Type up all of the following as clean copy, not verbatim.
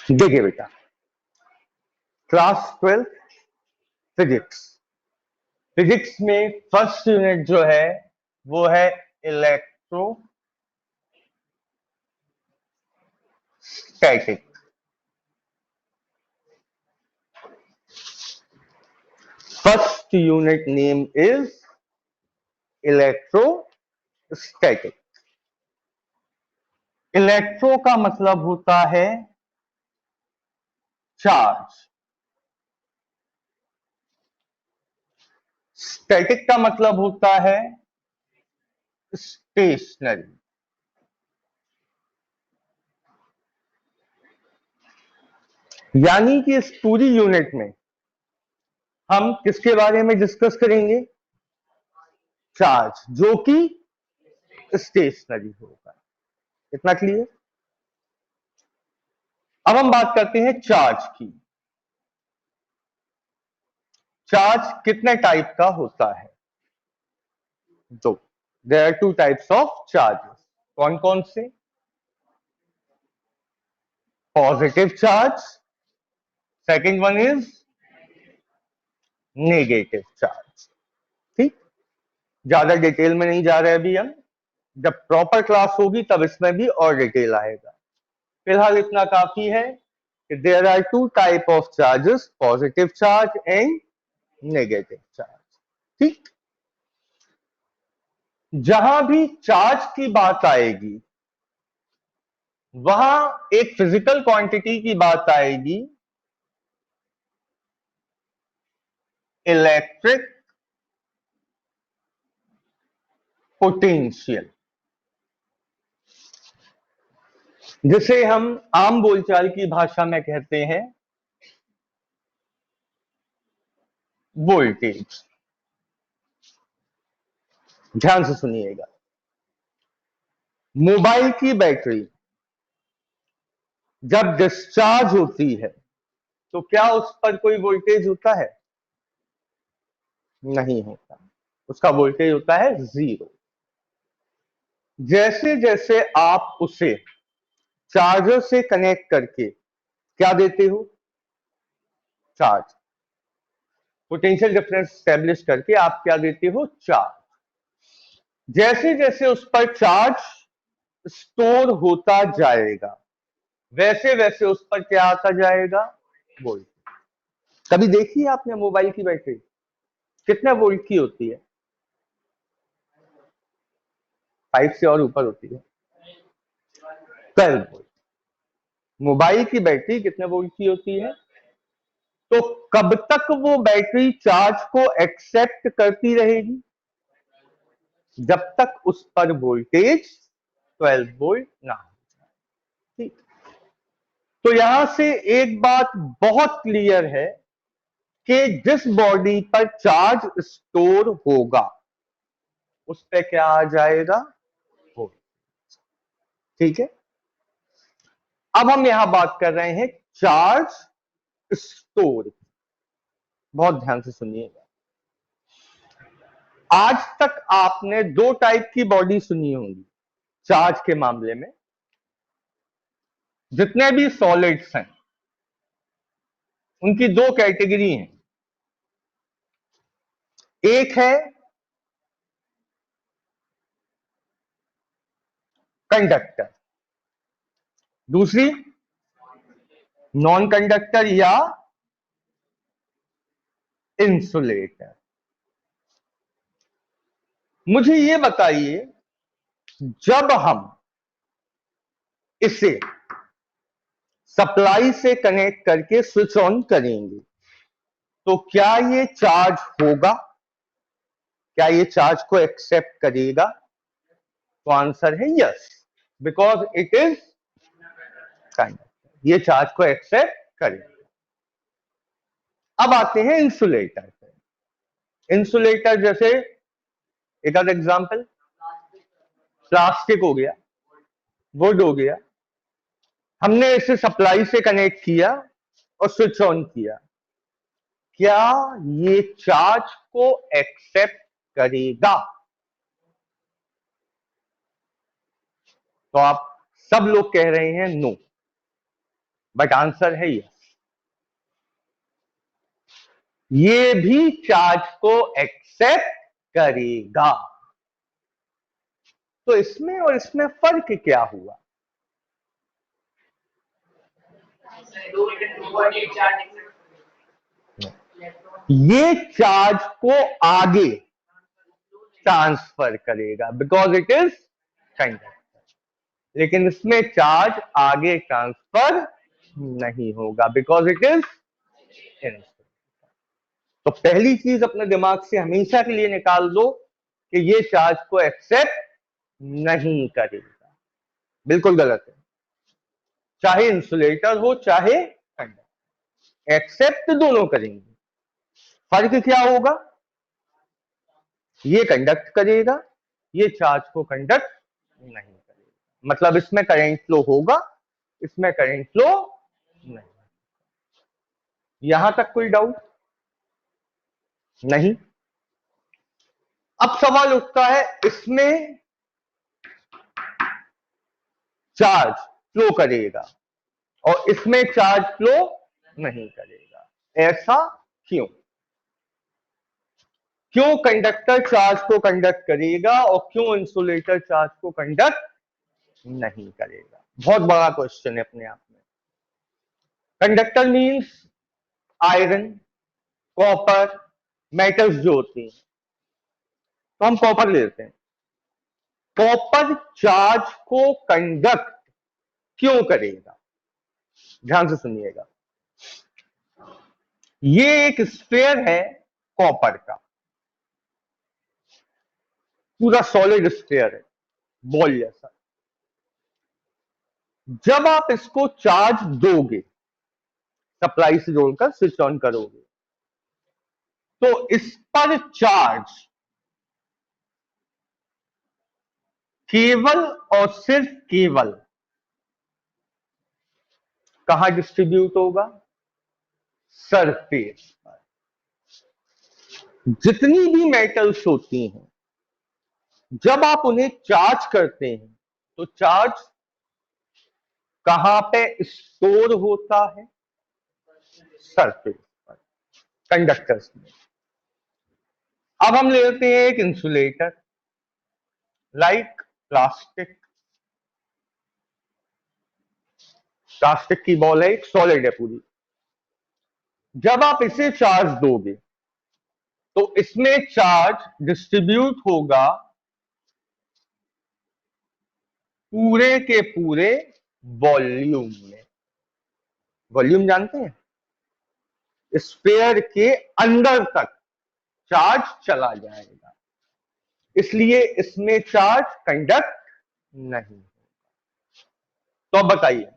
देखिए बेटा, class 12 physics physics में फर्स्ट यूनिट जो है वो है electrostatic. First unit name is electrostatic. Electro का मतलब होता है चार्ज, स्टैटिक का मतलब होता है स्टेशनरी। यानी कि इस पूरी यूनिट में हम किसके बारे में डिस्कस करेंगे? चार्ज, जो कि स्टेशनरी होगा। इतना क्लियर? अब हम बात करते हैं चार्ज की। चार्ज कितने टाइप का होता है? दो। There are two types of charges. कौन कौन से? Positive charge, second one is negative charge. ठीक, ज्यादा डिटेल में नहीं जा रहे अभी हम, जब प्रॉपर क्लास होगी तब इसमें भी और डिटेल आएगा। फिलहाल इतना काफी है कि there are two type of charges, positive charge and negative charge. ठीक, जहां भी चार्ज की बात आएगी वहां एक फिजिकल क्वांटिटी की बात आएगी, इलेक्ट्रिक पोटेंशियल, जिसे हम आम बोलचाल की भाषा में कहते हैं वोल्टेज। ध्यान से सुनिएगा, मोबाइल की बैटरी जब डिस्चार्ज होती है तो क्या उस पर कोई वोल्टेज होता है? नहीं होता, उसका वोल्टेज होता है जीरो। जैसे जैसे आप उसे चार्जर से कनेक्ट करके क्या देते हो? चार्ज। पोटेंशियल डिफरेंस स्टैब्लिश करके आप क्या देते हो? चार्ज। जैसे जैसे उस पर चार्ज स्टोर होता जाएगा वैसे वैसे उस पर क्या आता जाएगा? वोल्ट। कभी देखी है आपने मोबाइल की बैटरी कितने वोल्ट की होती है? 5 से और ऊपर होती है, 12 वोल्ट। मोबाइल की बैटरी कितने वोल्ट की होती है? तो कब तक वो बैटरी चार्ज को एक्सेप्ट करती रहेगी? जब तक उस पर वोल्टेज 12 वोल्ट ना हो। ठीक, तो यहां से एक बात बहुत क्लियर है कि जिस बॉडी पर चार्ज स्टोर होगा उस पे क्या आ जाएगा? वोल्ट। ठीक है, अब हम यहां बात कर रहे हैं चार्ज स्टोर। बहुत ध्यान से सुनिएगा, आज तक आपने दो टाइप की बॉडी सुनी होंगी चार्ज के मामले में। जितने भी सॉलिड्स हैं उनकी दो कैटेगरी हैं, एक है कंडक्टर, दूसरी नॉन कंडक्टर या इंसुलेटर। मुझे यह बताइए, जब हम इसे सप्लाई से कनेक्ट करके स्विच ऑन करेंगे तो क्या ये चार्ज होगा? क्या ये चार्ज को एक्सेप्ट करेगा? तो आंसर है yes, because it is conductor, ये चार्ज को एक्सेप्ट करेगा। अब आते हैं इंसुलेटर पे। इंसुलेटर जैसे एक आध एग्जांपल, प्लास्टिक हो गया, वुड हो गया, हमने इसे सप्लाई से कनेक्ट किया और स्विच ऑन किया, क्या ये चार्ज को एक्सेप्ट करेगा? तो आप सब लोग कह रहे हैं नो। बट आंसर है यस, ये भी चार्ज को एक्सेप्ट करेगा। तो इसमें और इसमें फर्क क्या हुआ? ये चार्ज को आगे ट्रांसफर करेगा बिकॉज इट इज कंडक्टर, लेकिन इसमें चार्ज आगे ट्रांसफर नहीं होगा बिकॉज इट इज इंसुलेटर। तो पहली चीज अपने दिमाग से हमेशा के लिए निकाल दो कि ये चार्ज को एक्सेप्ट नहीं करेगा, बिल्कुल गलत है। चाहे इंसुलेटर हो चाहे कंडक्टर, एक्सेप्ट दोनों करेंगे। फर्क क्या होगा? ये कंडक्ट करेगा, ये चार्ज को कंडक्ट नहीं करेगा। मतलब इसमें करंट फ्लो होगा, इसमें करंट फ्लो नहीं। यहां तक कोई डाउट नहीं? अब सवाल उठता है, इसमें चार्ज फ्लो करेगा और इसमें चार्ज फ्लो नहीं करेगा, ऐसा क्यों? क्यों कंडक्टर चार्ज को कंडक्ट करेगा और क्यों इंसुलेटर चार्ज को कंडक्ट नहीं करेगा? बहुत बड़ा क्वेश्चन है अपने आप में। Conductor means iron, copper, metals जो होती हैं, तो हम कॉपर लेते हैं। कॉपर चार्ज को कंडक्ट क्यों करेगा? ध्यान से सुनिएगा। ये एक स्फीयर है कॉपर का, पूरा सॉलिड स्फीयर है, बॉल जैसा। जब आप इसको चार्ज दोगे, सप्लाई से जोड़कर स्विच ऑन करोगे, तो इस पर चार्ज केवल और सिर्फ केवल कहां डिस्ट्रीब्यूट होगा? सरफेस पर। जितनी भी मेटल्स होती हैं, जब आप उन्हें चार्ज करते हैं तो चार्ज कहां पे स्टोर होता है? सरफेस पर, कंडक्टर्स में। अब हम लेते हैं एक इंसुलेटर, लाइक प्लास्टिक। प्लास्टिक की बॉल है, एक सॉलिड है पूरी। जब आप इसे चार्ज दोगे तो इसमें चार्ज डिस्ट्रीब्यूट होगा पूरे के पूरे वॉल्यूम में। वॉल्यूम जानते हैं? स्फीयर के अंदर तक चार्ज चला जाएगा, इसलिए इसमें चार्ज कंडक्ट नहीं। तो अब बताइए,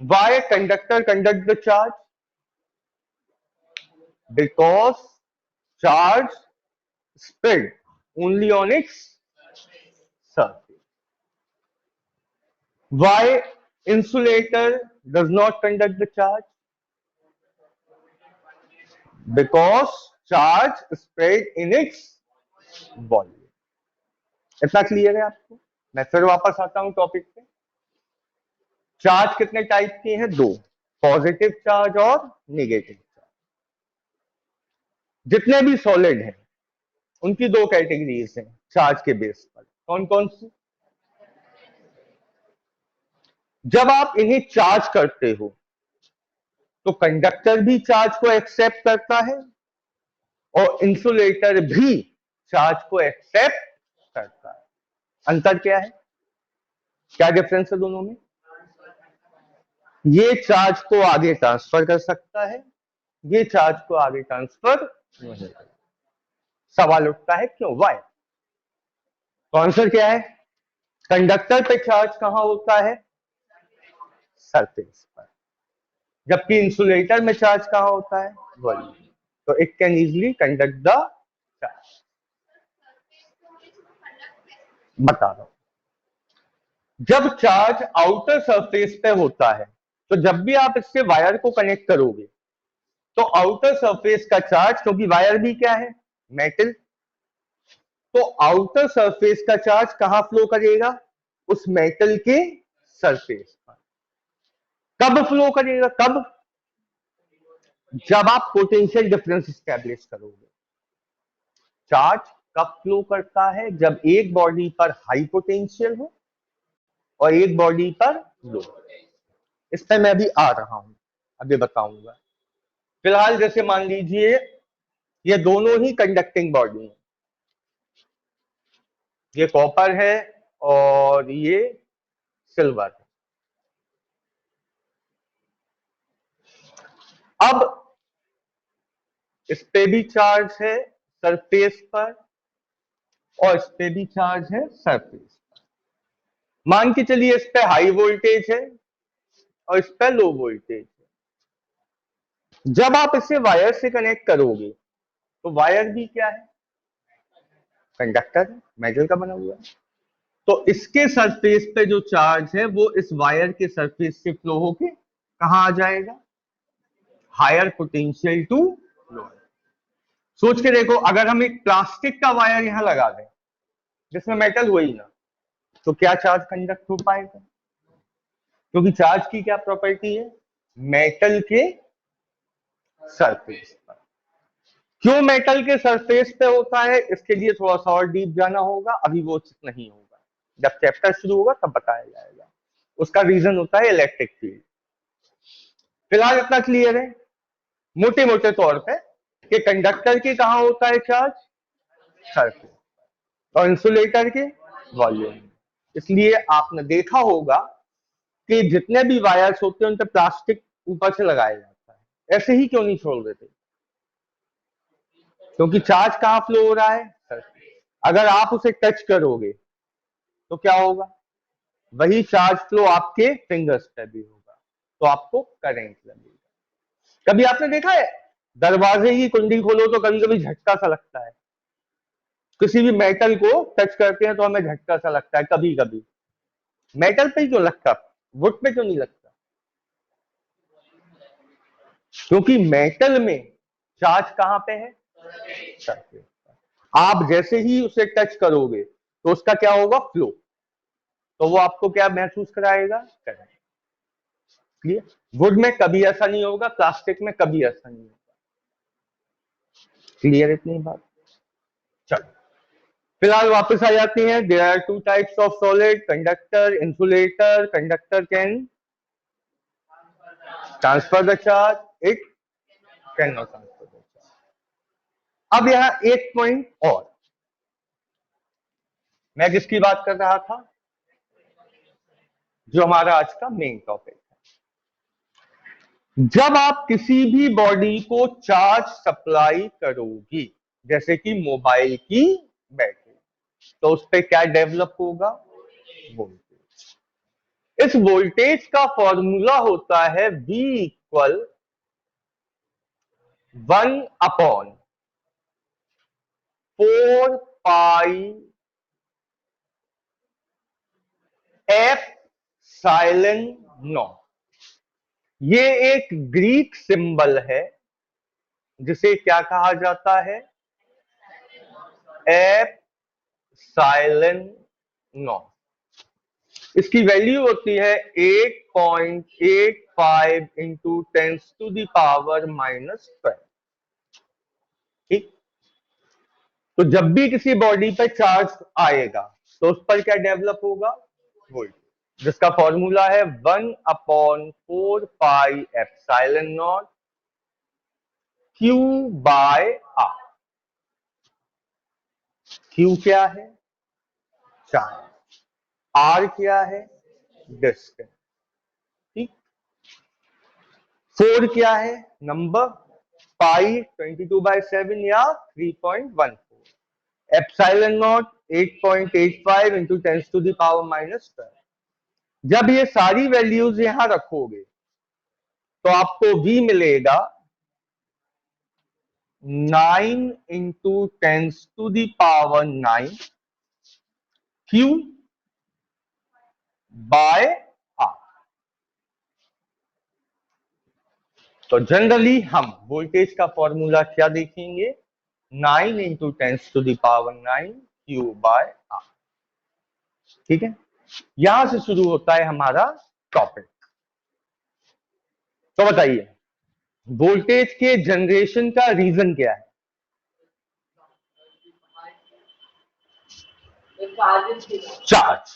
why conductor conduct the charge? Because charge spread only on its surface. Why insulator does not conduct the charge? Because charge spread in its volume. इतना क्लियर है आपको? मैं फिर वापस आता हूं टॉपिक पे। चार्ज कितने टाइप के हैं? दो, पॉजिटिव चार्ज और नेगेटिव चार्ज। जितने भी सॉलिड हैं उनकी दो कैटेगरीज हैं चार्ज के बेस पर। कौन कौन सी? जब आप इन्हें चार्ज करते हो तो कंडक्टर भी चार्ज को एक्सेप्ट करता है और इंसुलेटर भी चार्ज को एक्सेप्ट करता है। अंतर क्या है? क्या डिफरेंस है दोनों में? ये चार्ज को आगे ट्रांसफर कर सकता है, ये चार्ज को आगे ट्रांसफर नहीं कर। सवाल उठता है क्यों? वाई? तो आंसर क्या है? कंडक्टर पे चार्ज कहां होता है? सरफेस पर। जबकि इंसुलेटर में चार्ज कहां होता है? वॉल्यूम। तो it can easily conduct the charge. बता रहा हूं, जब चार्ज आउटर सरफेस पे होता है, तो जब भी आप इससे वायर को कनेक्ट करोगे तो आउटर सरफेस का चार्ज, क्योंकि वायर भी क्या है? मेटल, तो आउटर सरफेस का चार्ज कहां फ्लो करेगा? उस मेटल के सरफेस पर। कब फ्लो करेगा? कब? जब आप पोटेंशियल डिफरेंस स्टैब्लिश करोगे। चार्ज कब फ्लो करता है? जब एक बॉडी पर हाई पोटेंशियल हो और एक बॉडी पर लो। इस पर मैं अभी आ रहा हूं, अभी बताऊंगा। फिलहाल जैसे मान लीजिए ये दोनों ही कंडक्टिंग बॉडी है, ये कॉपर है और ये सिल्वर है। अब इस पे भी चार्ज है सरफेस पर और इस पे भी चार्ज है सरफेस पर। मान के चलिए इस पे हाई वोल्टेज है और इस पे लो वोल्टेज है। जब आप इसे वायर से कनेक्ट करोगे तो वायर भी क्या है? कंडक्टर है, मेटल का बना हुआ है। तो इसके सरफेस पे जो चार्ज है वो इस वायर के सरफेस से फ्लो होके कहां आ जाएगा? Higher potential to lower. सोच के देखो, अगर हम एक प्लास्टिक का वायर यहां लगा दें जिसमें मेटल हो ही ना, तो क्या चार्ज कंडक्ट हो पाएगा? क्योंकि चार्ज की क्या प्रॉपर्टी है? मेटल के सरफेस पर। क्यों मेटल के सरफेस पे होता है, इसके लिए थोड़ा सा और डीप जाना होगा, अभी वो उचित नहीं होगा। जब चैप्टर शुरू होगा तब बताया जाएगा। उसका रीजन होता है इलेक्ट्रिक फील्ड। फिलहाल इतना क्लियर है मोटे मोटे तौर पे कि कंडक्टर के कहां होता है चार्ज? सरफेस। और इंसुलेटर के वॉल्यूम। इसलिए आपने देखा होगा कि जितने भी वायर्स होते हैं उन पे प्लास्टिक ऊपर से लगाया जाता है। ऐसे ही क्यों नहीं छोड़ देते? क्योंकि चार्ज कहां फ्लो हो रहा है? सरफेस। अगर आप उसे टच करोगे तो क्या होगा? वही चार्ज फ्लो आपके फिंगर्स पे भी होगा, तो आपको करंट लगेगा। कभी आपने देखा है दरवाजे की कुंडी खोलो तो कभी कभी झटका सा लगता है? किसी भी मेटल को टच करते हैं तो हमें झटका सा लगता है कभी कभी। मेटल पे ही क्यों लगता, वुड पे क्यों नहीं लगता? क्योंकि मेटल में चार्ज कहां पे है? सरफेस। आप जैसे ही उसे टच करोगे तो उसका क्या होगा? फ्लो। तो वो आपको क्या महसूस कराएगा? करंट। क्लियर? वुड में कभी ऐसा नहीं होगा, प्लास्टिक में कभी ऐसा नहीं होगा। क्लियर इतनी बात? चलो फिलहाल वापस आ जाती हैं। There are two types of solid, conductor, insulator. Conductor can transfer the charge, it can not transfer the charge. अब यहां एक पॉइंट और, मैं किसकी बात कर रहा था? जो हमारा आज का मेन टॉपिक है। जब आप किसी भी बॉडी को चार्ज सप्लाई करोगी, जैसे कि मोबाइल की बैटरी, तो उस पर क्या डेवलप होगा? वोल्टेज। इस वोल्टेज का फॉर्मूला होता है V equal 1/4 pi epsilon not. ये एक ग्रीक सिंबल है जिसे क्या कहा जाता है? Epsilon not. इसकी वैल्यू होती है 8.85 इंटू 10⁻⁻12। ठीक? तो जब भी किसी बॉडी पर चार्ज आएगा तो उस पर क्या डेवलप होगा? वोल्टेज, जिसका फॉर्मूला है 1/4 pi epsilon naught Q by R। Q क्या है? चार्ज। R क्या है? डिस्टेंस। ठीक। 4 क्या है? नंबर। पाई 22/7 या 3.14। Epsilon not 8.85 into 10⁻⁻12। जब ये सारी वैल्यूज यहां रखोगे तो आपको V मिलेगा 9 इंटू 10⁻⁹ Q बाय R। तो जनरली हम वोल्टेज का फॉर्मूला क्या देखेंगे? 9 इंटू 10⁻⁹ Q बाय R। ठीक है? यहां से शुरू होता है हमारा टॉपिक। तो बताइए वोल्टेज के जनरेशन का रीजन क्या है? चार्ज।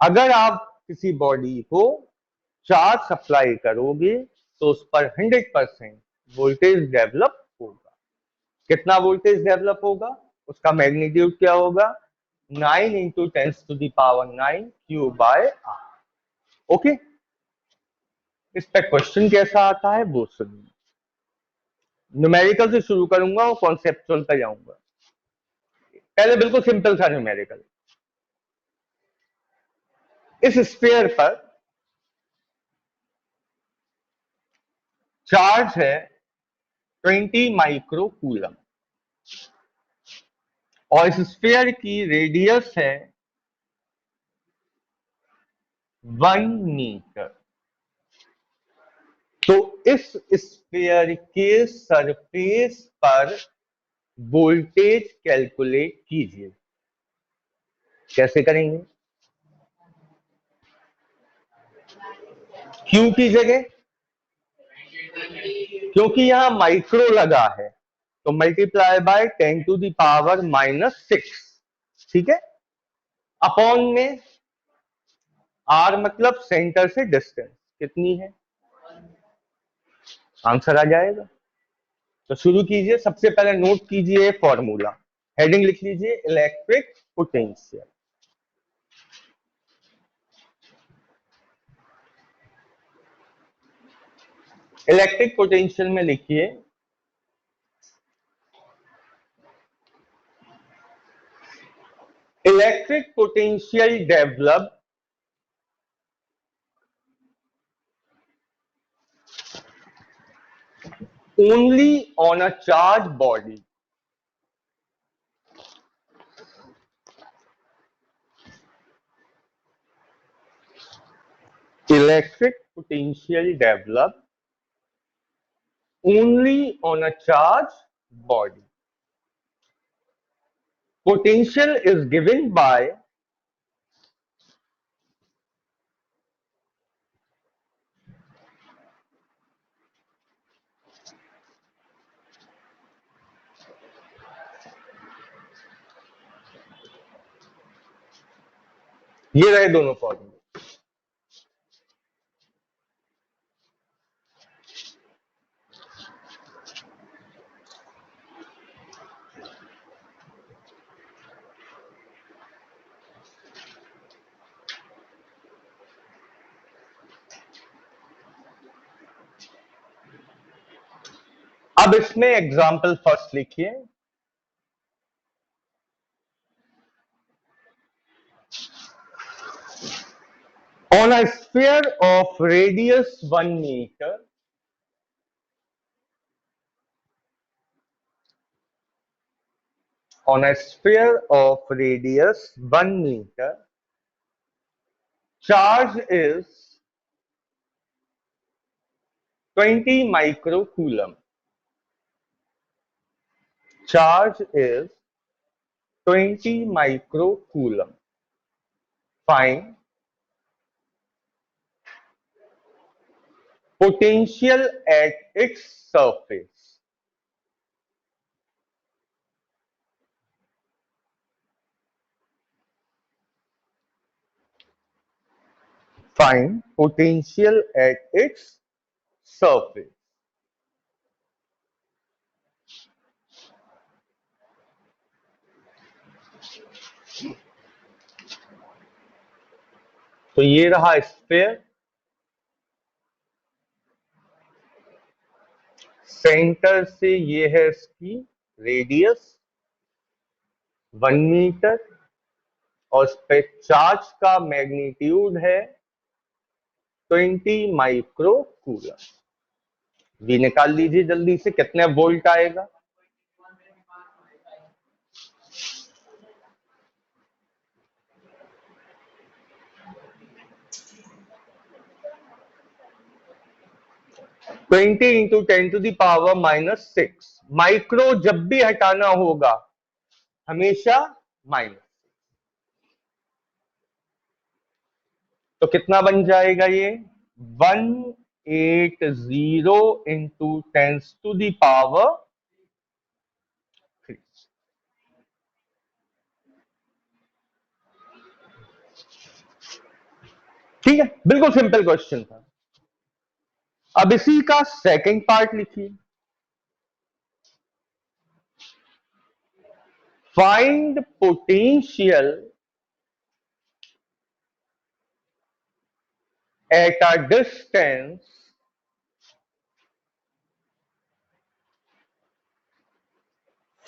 अगर आप किसी बॉडी को चार्ज सप्लाई करोगे तो उस पर 100% वोल्टेज डेवलप होगा। कितना वोल्टेज डेवलप होगा? उसका मैग्नीट्यूड क्या होगा? 9 इंटू 10⁻⁹ Q/R। ओके, इस पे क्वेश्चन कैसा आता है वो सुनिए। न्यूमेरिकल से शुरू करूंगा और कॉन्सेप्चुअल पे जाऊंगा। पहले बिल्कुल सिंपल था न्यूमेरिकल। इस स्फीयर पर चार्ज है 20 माइक्रो कूलम और इस स्फीयर की रेडियस है 1 मीटर। तो इस स्फीयर के सरफेस पर वोल्टेज कैलकुलेट कीजिए। कैसे करेंगे? क्यू की जगह, क्योंकि यहां माइक्रो लगा है तो मल्टीप्लाई बाय 10⁻⁻⁶, ठीक है, अपॉन में आर मतलब सेंटर से डिस्टेंस कितनी है, आंसर आ जाएगा। तो शुरू कीजिए। सबसे पहले नोट कीजिए फॉर्मूला, हेडिंग लिख लीजिए इलेक्ट्रिक पोटेंशियल। इलेक्ट्रिक पोटेंशियल में लिखिए electric potential develop only on a charged body. Electric potential develop only on a charged body. Potential is given by ये रहे दोनों फॉर्मूले। अब इसमें एग्जाम्पल फर्स्ट लिखिए। On a sphere of radius 1 meter, on a sphere of radius 1 meter, charge is 20 microcoulomb. Charge is 20 microcoulomb. Find potential at its surface. Find potential at its surface. तो ये रहा स्फीयर, सेंटर से ये है इसकी radius 1 metre और इस पे चार्ज का मैग्नीट्यूड है 20 माइक्रो कूलम। वी निकाल लीजिए जल्दी से, कितने वोल्ट आएगा? Twenty into 10⁻⁻⁶। माइक्रो जब भी हटाना होगा हमेशा माइनस। तो कितना बन जाएगा ये? 1 80 into 10⁻³ ठीक है, बिल्कुल सिंपल क्वेश्चन था। अब इसी का सेकंड पार्ट लिखिए, find potential at a distance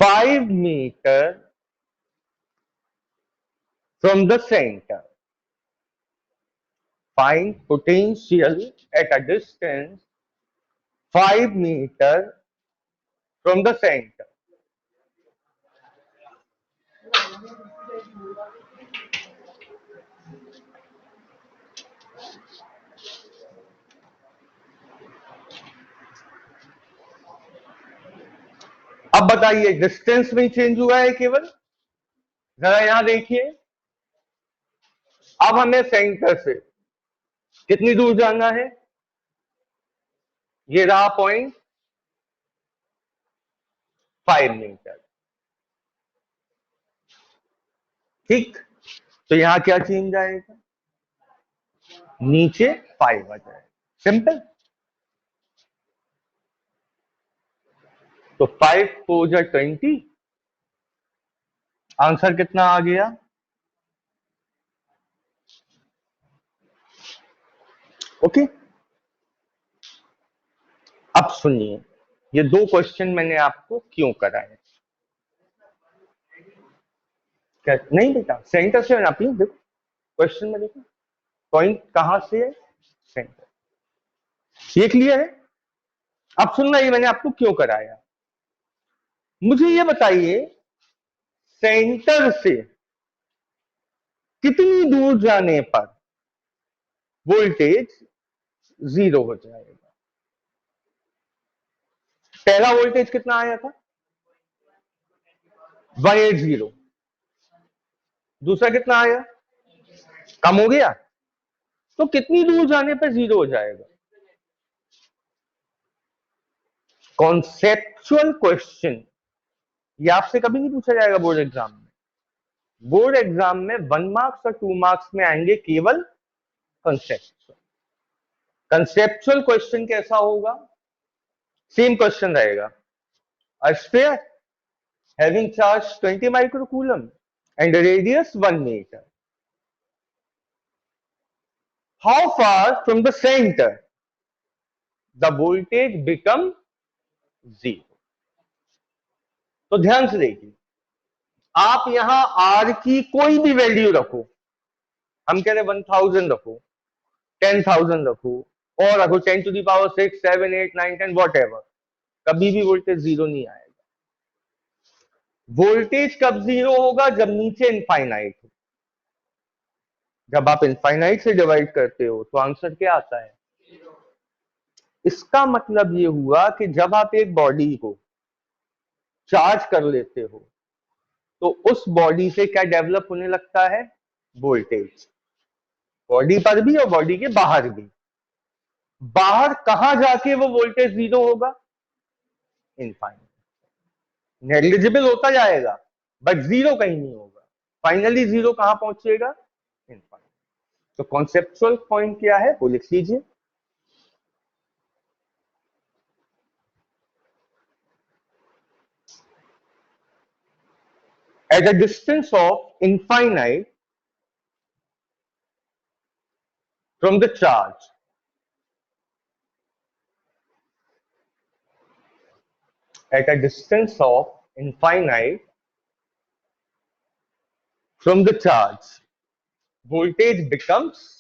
five meter from the center. Find potential at a distance 5 meter from the center. अब बताइए डिस्टेंस में चेंज हुआ है केवल, जरा यहां देखिए। अब हमें सेंटर से कितनी दूर जाना है, ये रहा पॉइंट 5 मीटर, ठीक। तो यहां क्या चेंज आएगा, नीचे 5 आ जाएगा, सिंपल। तो 5 4 जा 20, आंसर कितना आ गया, ओके। अब सुनिए, ये 2 क्वेश्चन मैंने आपको क्यों कराए। नहीं बेटा, सेंटर से ना प्लीज, देखो क्वेश्चन में देखो पॉइंट कहां से है, सेंटर। ये क्लियर है। अब सुनना, ये मैंने आपको क्यों कराया। मुझे ये बताइए सेंटर से कितनी दूर जाने पर वोल्टेज 0 हो जाएगा। पहला वोल्टेज कितना आया था, 180। दूसरा कितना आया, कम हो गया। तो कितनी दूर जाने पर 0 हो जाएगा। कॉन्सेप्चुअल क्वेश्चन, ये आपसे कभी नहीं पूछा जाएगा बोर्ड एग्जाम में। बोर्ड एग्जाम में 1 मार्क्स और 2 मार्क्स में आएंगे केवल कंसेप्चुअल। कंसेप्चुअल क्वेश्चन कैसा होगा, सेम क्वेश्चन रहेगा। A sphere having charge 20 microcoulomb and a radius 1 meter. How far from the center the voltage become 0? तो ध्यान से देखिए, आप यहां R की कोई भी वैल्यू रखो, हम कह रहे 1000 रखो, 10,000 रखो, और रखो 10⁶, 7, 8, 9, 10 वॉट एवर, कभी भी वोल्टेज 0 नहीं आएगा। वोल्टेज कब 0 होगा, जब नीचे इनफाइनाइट हो। जब आप इनफाइनाइट से डिवाइड करते हो तो आंसर क्या आता है। इसका मतलब ये हुआ कि जब आप एक बॉडी को चार्ज कर लेते हो तो उस बॉडी से क्या डेवलप होने लगता है, वोल्टेज। बॉडी पर भी और बॉडी के बाहर भी। बाहर कहां जाके वो वोल्टेज 0 होगा, इनफाइनाइट। नेग्लिजिबल होता जाएगा बट 0 कहीं नहीं होगा, फाइनली 0 कहां पहुंचेगा, इनफाइनाइट। तो कॉन्सेप्चुअल पॉइंट क्या है वो लिख लीजिए। At a distance of infinite from the charge, at a distance of infinite from the charge, voltage becomes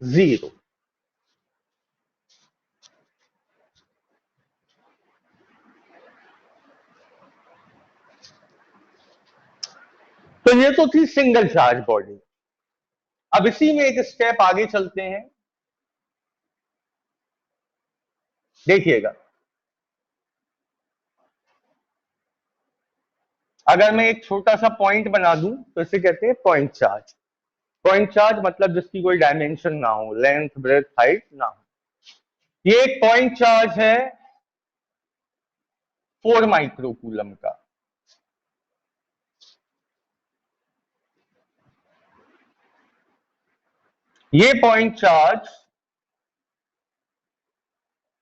0. तो ये तो थी सिंगल चार्ज बॉडी। अब इसी में एक स्टेप आगे चलते हैं, देखिएगा। अगर मैं एक छोटा सा पॉइंट बना दूं तो इसे कहते हैं पॉइंट चार्ज। पॉइंट चार्ज मतलब जिसकी कोई डायमेंशन ना हो, लेंथ ब्रेथ हाइट ना हो। ये एक पॉइंट चार्ज है 4 माइक्रोकूलम का। ये पॉइंट चार्ज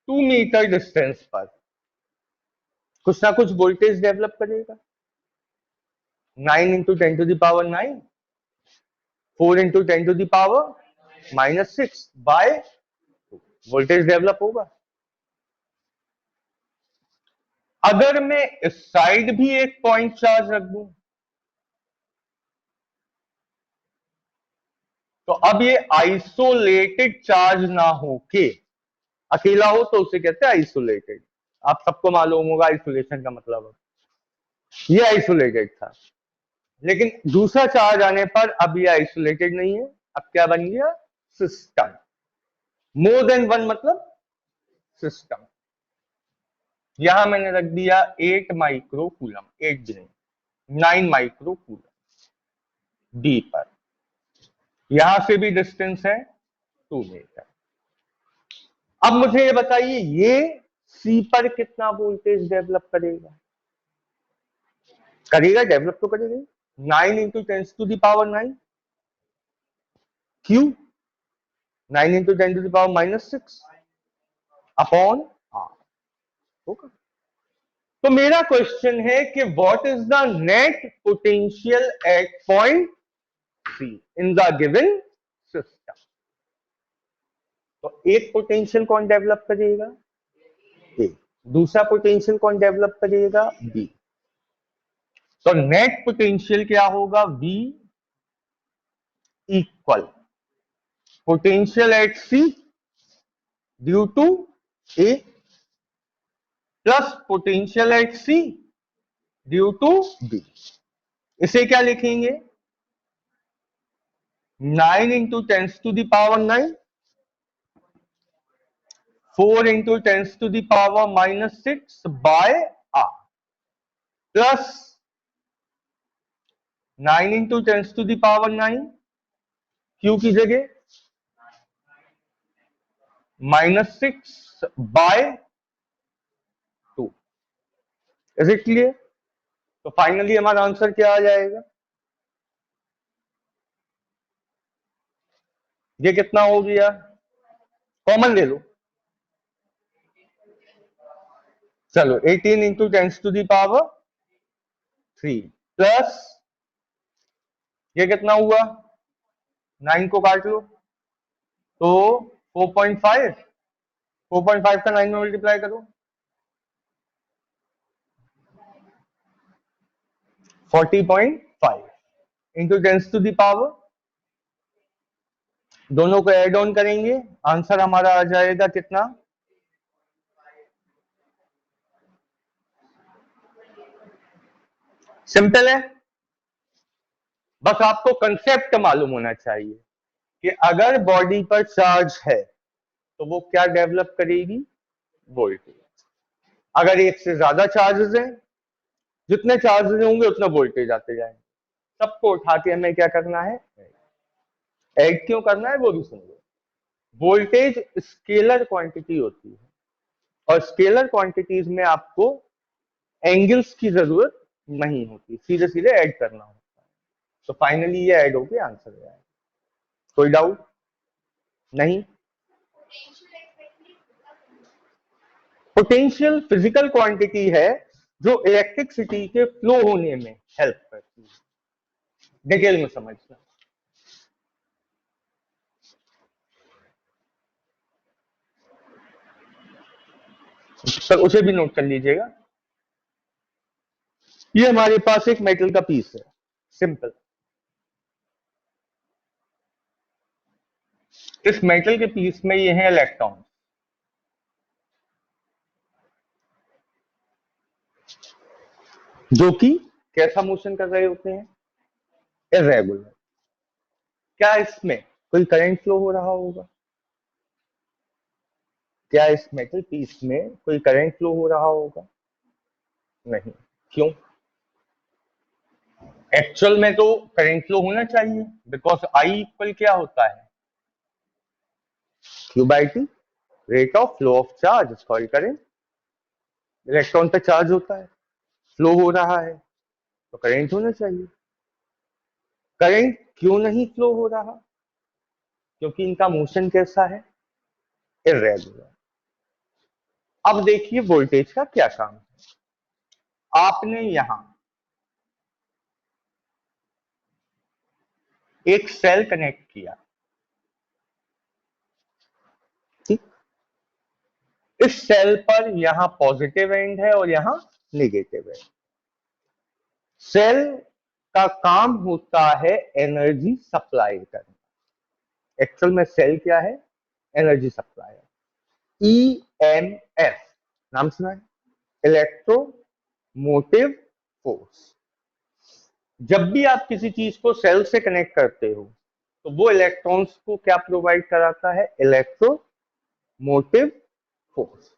2 मीटर डिस्टेंस पर कुछ ना कुछ वोल्टेज डेवलप करेगा। 9 into 10⁻⁹, 4 into 10⁻⁻6 by voltage develop होगा। अगर मैं इस साइड भी एक पॉइंट चार्ज रख दूं तो अब ये आइसोलेटेड चार्ज ना हो के, अकेला हो तो उसे कहते हैं आइसोलेटेड। आप सबको मालूम होगा आइसोलेशन का मतलब है। ये आइसोलेटेड था, लेकिन दूसरा चार्ज आने पर अब ये आइसोलेटेड नहीं है, अब क्या बन गया? सिस्टम। मोर देन वन मतलब सिस्टम। यहां मैंने रख दिया 8 माइक्रोकूलम, 8 भी नहीं, 9 माइक्रोकूलम डी पर। यहां से भी डिस्टेंस है 2 मीटर। अब मुझे ये बताइए, ये सी पर कितना वोल्टेज डेवलप करेगा? करेगा, डेवलप तो करेगा। 9 into 10⁻⁹ Q 9 into 10⁻⁻6 upon R होगा। तो मेरा क्वेश्चन है कि what is the net potential at point C in the given system? तो एक पोटेंशियल कौन डेवलप करेगा? ए। दूसरा पोटेंशियल कौन डेवलप करेगा? बी। तो नेट पोटेंशियल क्या होगा? V equal potential at C due to A plus potential at C due to B. इसे क्या लिखेंगे? 9 into 10⁻⁹, 4 into 10⁻⁻6 by R plus 9 into 10⁻⁹, Q की जगह -6 बाय 2। Is it clear? तो फाइनली हमारा आंसर क्या आ जाएगा? ये कितना हो गया? कॉमन ले लो, चलो 18 इंटू 10⁻³ प्लस ये कितना हुआ? 9 को काट लो तो 4.5, 4.5 का 9 में मल्टीप्लाई करो 40.5 इंटू 10⁻, दोनों को ऐड ऑन करेंगे, आंसर हमारा आ जाएगा कितना? सिंपल है, बस आपको कंसेप्ट मालूम होना चाहिए कि अगर बॉडी पर चार्ज है तो वो क्या डेवलप करेगी? वोल्टेज। अगर एक से ज्यादा चार्जेस हैं, जितने चार्जेस होंगे उतना वोल्टेज आते जाएंगे। सबको उठा के हमें क्या करना है? ऐड क्यों करना है वो भी सुन लो। वोल्टेज स्केलर क्वांटिटी होती है और स्केलर क्वांटिटीज में आपको एंगल्स की जरूरत नहीं होती, सीधे सीधे ऐड करना होता है। तो फाइनली ये ऐड होके आंसर आएगा। कोई डाउट नहीं? पोटेंशियल फिजिकल क्वांटिटी है जो इलेक्ट्रिसिटी के फ्लो होने में हेल्प करती है। डिटेल में समझना। सर उसे भी नोट कर लीजिएगा। ये हमारे पास एक मेटल का पीस है, सिंपल। इस मेटल के पीस में ये है इलेक्ट्रॉन, जो कि कैसा मोशन कर रहे होते हैं? इरेगुलर। क्या इसमें कोई करंट फ्लो हो रहा होगा? क्या इस मेटल पीस में कोई करंट फ्लो हो रहा होगा? नहीं। क्यों? एक्चुअल में तो करंट फ्लो होना चाहिए, बिकॉज आई इक्वल क्या होता है, Q by T, rate of flow of charge is called current. Electron पे चार्ज होता है, फ्लो हो रहा है, तो करंट होना चाहिए। करंट क्यों नहीं फ्लो हो रहा, क्योंकि इनका मोशन कैसा है, इर्रेगुलर। अब देखिए वोल्टेज का क्या काम है। आपने यहां एक सेल कनेक्ट किया, ठीक, इस सेल पर यहां पॉजिटिव एंड है और यहां नेगेटिव एंड। सेल का काम होता है एनर्जी सप्लाई करना। एक्चुअल में सेल क्या है, एनर्जी सप्लायर। ईएमएफ नाम सुना है, इलेक्ट्रोमोटिव फोर्स। जब भी आप किसी चीज को सेल से कनेक्ट करते हो तो वो इलेक्ट्रॉन्स को क्या प्रोवाइड कराता है, इलेक्ट्रोमोटिव फोर्स।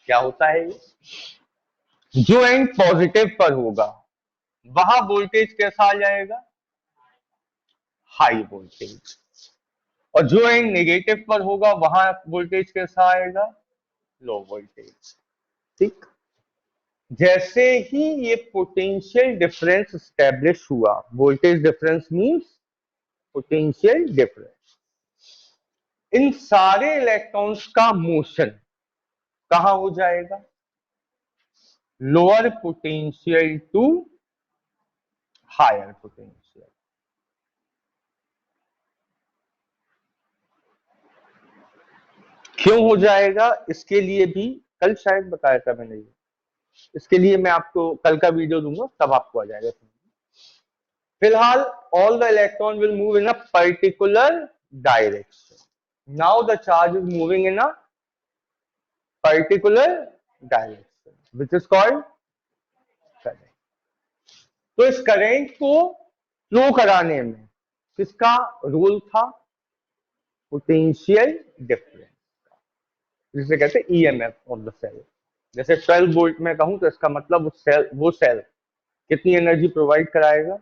क्या होता है ये, जो एंड पॉजिटिव पर होगा वहां वोल्टेज कैसा आ जाएगा, हाई वोल्टेज, और जो एंड नेगेटिव पर होगा वहां वोल्टेज कैसा आएगा, लो वोल्टेज। ठीक, जैसे ही ये पोटेंशियल डिफरेंस स्टैब्लिश हुआ, voltage difference means potential difference, इन सारे इलेक्ट्रॉन्स का मोशन कहां हो जाएगा, lower potential to higher potential. क्यों हो जाएगा, इसके लिए भी कल शायद बताया था मैंने ये, इसके लिए मैं आपको कल का वीडियो दूंगा, तब आपको आ जाएगा। फिलहाल all the electron will move in a particular direction. Now the charge is moving in a particular direction which is called current. तो इस करंट को फ्लो कराने में किसका रोल था, पोटेंशियल डिफरेंस, जिसे कहते हैं ईएमएफ ऑफ द सेल। जैसे 12 वोल्ट में कहूं तो इसका मतलब वो सेल कितनी एनर्जी प्रोवाइड कराएगा,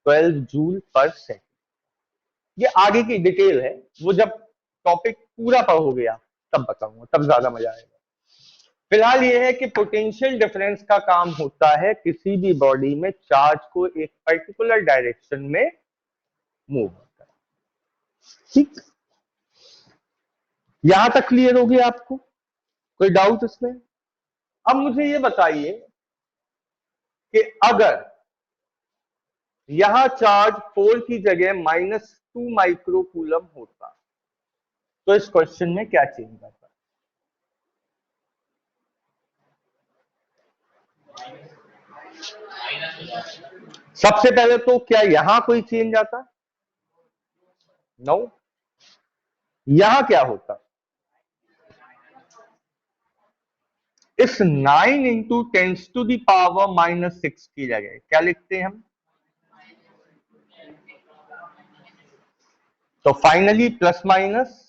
12 जूल पर सेकंड। ये आगे की डिटेल है, वो जब टॉपिक पूरा पर हो गया तब बताऊंगा, तब ज्यादा मजा आएगा। फिलहाल ये है कि पोटेंशियल डिफरेंस का काम होता है किसी भी बॉडी में चार्ज को एक पर्टिकुलर डायरेक्शन में मूव करना। ठीक, यहां तक क्लियर हो गया आपको, कोई डाउट इसमें। अब मुझे ये बताइए कि अगर यहां चार्ज 4 की जगह -2 माइक्रो कूलम होता तो इस क्वेश्चन में क्या चेंज आता, सबसे पहले तो क्या यहां कोई चेंज आता, नो। यहां क्या होता, इस 9 into tens to the power -6 की जगह क्या लिखते हैं हम, तो फाइनली प्लस माइनस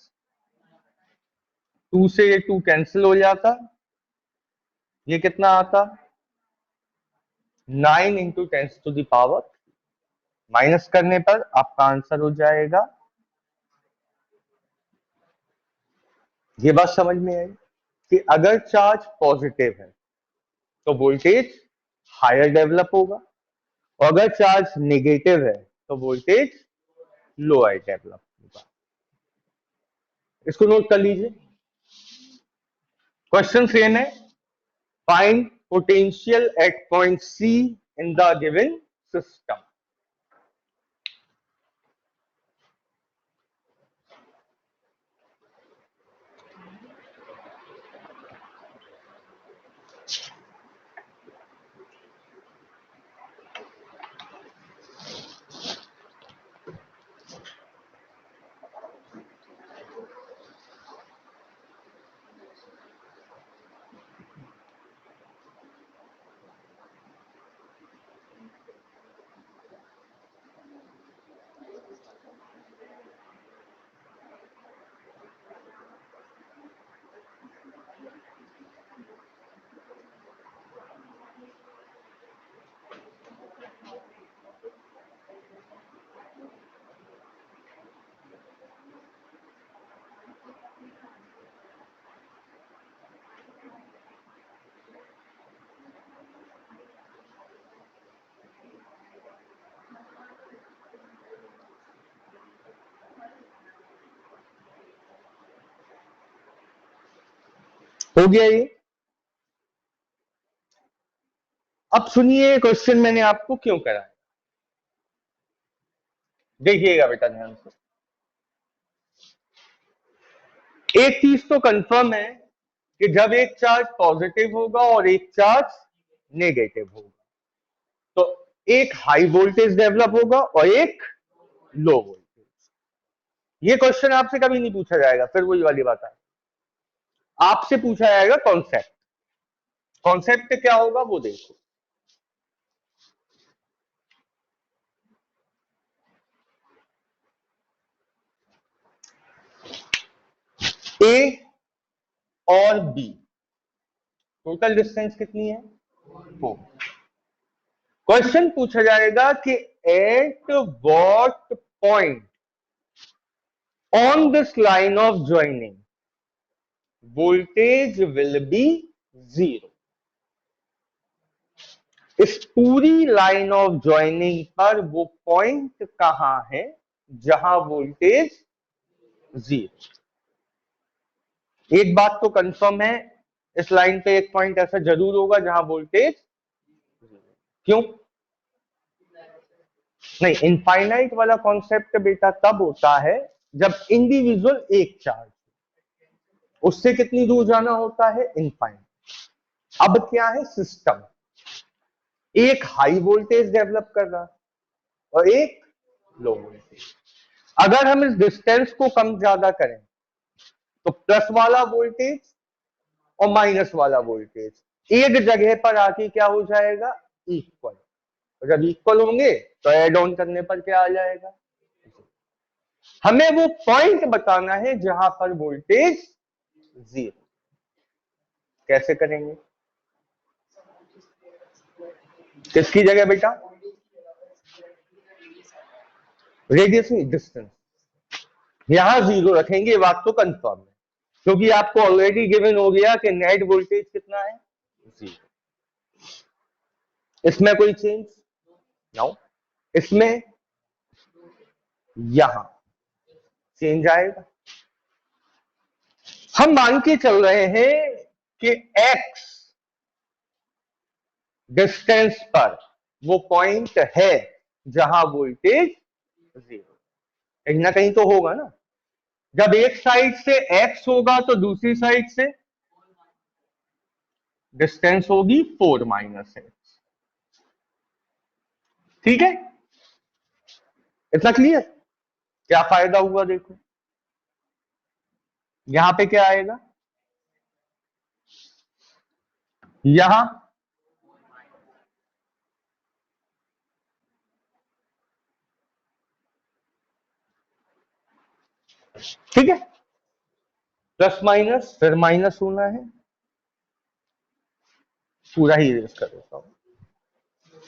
2 से ये 2 कैंसिल हो जाता, ये कितना आता, 9 into tens to the power, minus करने पर आपका आंसर हो जाएगा। ये बात समझ में आई कि अगर चार्ज पॉजिटिव है तो वोल्टेज हायर डेवलप होगा, और अगर चार्ज नेगेटिव है तो वोल्टेज लोअर डेवलप होगा। इसको नोट कर लीजिए। क्वेश्चन सेम है, find potential at point C in the given system. हो गया ये। अब सुनिए क्वेश्चन मैंने आपको क्यों कराया, देखिएगा बेटा ध्यान से। एक चीज तो कंफर्म है कि जब एक चार्ज पॉजिटिव होगा और एक चार्ज नेगेटिव होगा तो एक हाई वोल्टेज डेवलप होगा और एक लो वोल्टेज। ये क्वेश्चन आपसे कभी नहीं पूछा जाएगा, फिर वही वाली बात है, आपसे पूछा जाएगा कॉन्सेप्ट। कॉन्सेप्ट क्या होगा वो देखो। ए और बी टोटल डिस्टेंस कितनी है, 4। क्वेश्चन पूछा जाएगा कि eight what point on this line of joining voltage will be 0। इस पूरी लाइन ऑफ ज्वाइनिंग पर वो पॉइंट कहां है जहां वोल्टेज 0। एक बात तो कंफर्म है, इस लाइन पे एक पॉइंट ऐसा जरूर होगा जहां वोल्टेज, क्यों नहीं, इनफाइनाइट वाला कॉन्सेप्ट बेटा तब होता है जब इंडिविजुअल एक चार्ज, उससे कितनी दूर जाना होता है, इनफाइनाइट। अब क्या है, सिस्टम एक हाई वोल्टेज डेवलप कर रहा और एक लो वोल्टेज। अगर हम इस डिस्टेंस को कम ज्यादा करें तो प्लस वाला वोल्टेज और माइनस वाला वोल्टेज एक जगह पर आके क्या हो जाएगा, इक्वल। जब इक्वल होंगे तो एड ऑन करने पर क्या आ जाएगा, हमें वो पॉइंट बताना है जहां पर वोल्टेज 0। कैसे करेंगे, किसकी जगह बेटा, रेडियस नहीं डिस्टेंस, यहां 0 रखेंगे, बात तो कंफर्म है क्योंकि आपको ऑलरेडी गिवन हो गया कि नेट वोल्टेज कितना है, 0। इसमें कोई चेंज नो, इसमें यहां चेंज आएगा। हम मान के चल रहे हैं कि x डिस्टेंस पर वो पॉइंट है जहां वोल्टेज 0, कहीं ना कहीं तो होगा ना। जब एक साइड से x होगा तो दूसरी साइड से डिस्टेंस होगी 4 माइनस एक्स। ठीक है, इतना क्लियर। क्या फायदा हुआ देखो, यहां पे क्या आएगा, यहां ठीक है, प्लस माइनस फिर माइनस होना है, पूरा ही इरेज कर देता हूं।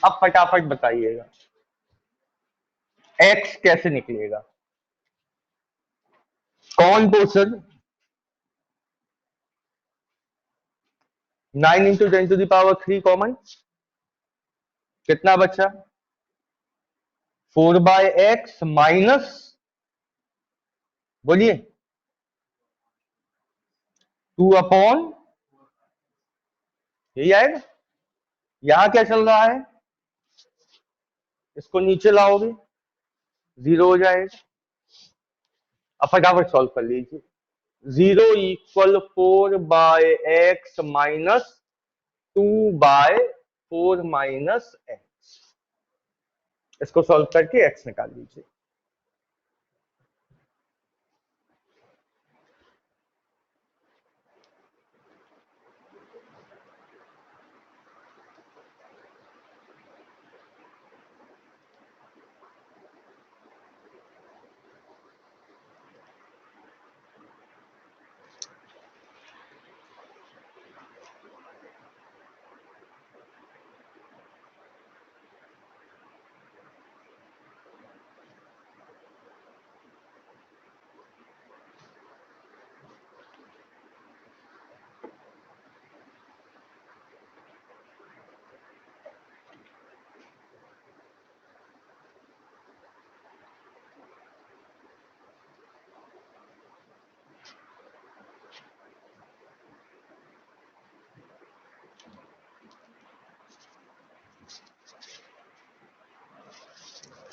अब फटाफट बताइएगा x कैसे निकलेगा, कौन पोर्शन, 9 इंटू 10⁻³ कॉमन, कितना बचा, 4/x माइनस, बोलिए 2/, यही आएगा। यहां क्या चल रहा है, इसको नीचे लाओगे 0 हो जाएगा। अब फटाफट सॉल्व कर लीजिए, 0 equal 4/x minus 2/4 minus x. इसको सॉल्व करके x निकाल लीजिए।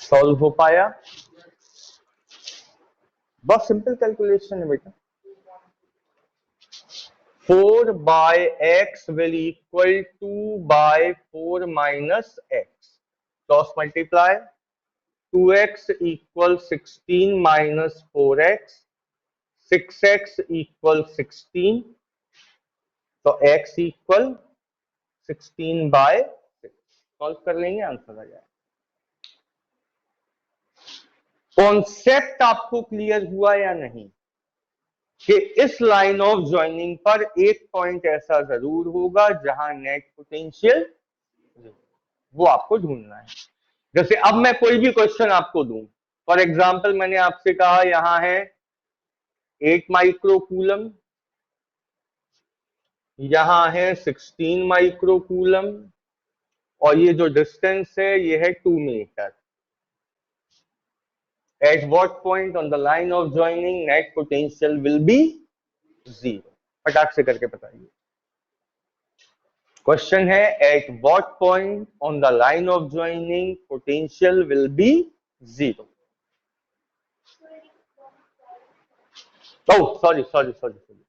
सॉल्व हो पाया? बहुत सिंपल कैलकुलेशन है बेटा। 4 by x will equal 2 by 4 minus x. Cross multiply. 2x equal 16 minus 4x. 6x equal 16. तो x equal 16 by 6. सॉल्व कर लेंगे, आंसर आ जाएगा। कॉन्सेप्ट आपको क्लियर हुआ या नहीं कि इस लाइन ऑफ ज्वाइनिंग पर एक पॉइंट ऐसा जरूर होगा जहां नेट पोटेंशियल, वो आपको ढूंढना है। जैसे अब मैं कोई भी क्वेश्चन आपको दूं, फॉर एग्जांपल मैंने आपसे कहा यहां है 8 माइक्रोकूलम, यहां है 16 माइक्रोकूलम, और ये जो डिस्टेंस है ये है 2 metre. At what point on the line of joining net potential will be 0? फटाक से करके बताइए। क्वेश्चन है at what point on the line of joining potential will be 0? Oh sorry sorry sorry sorry,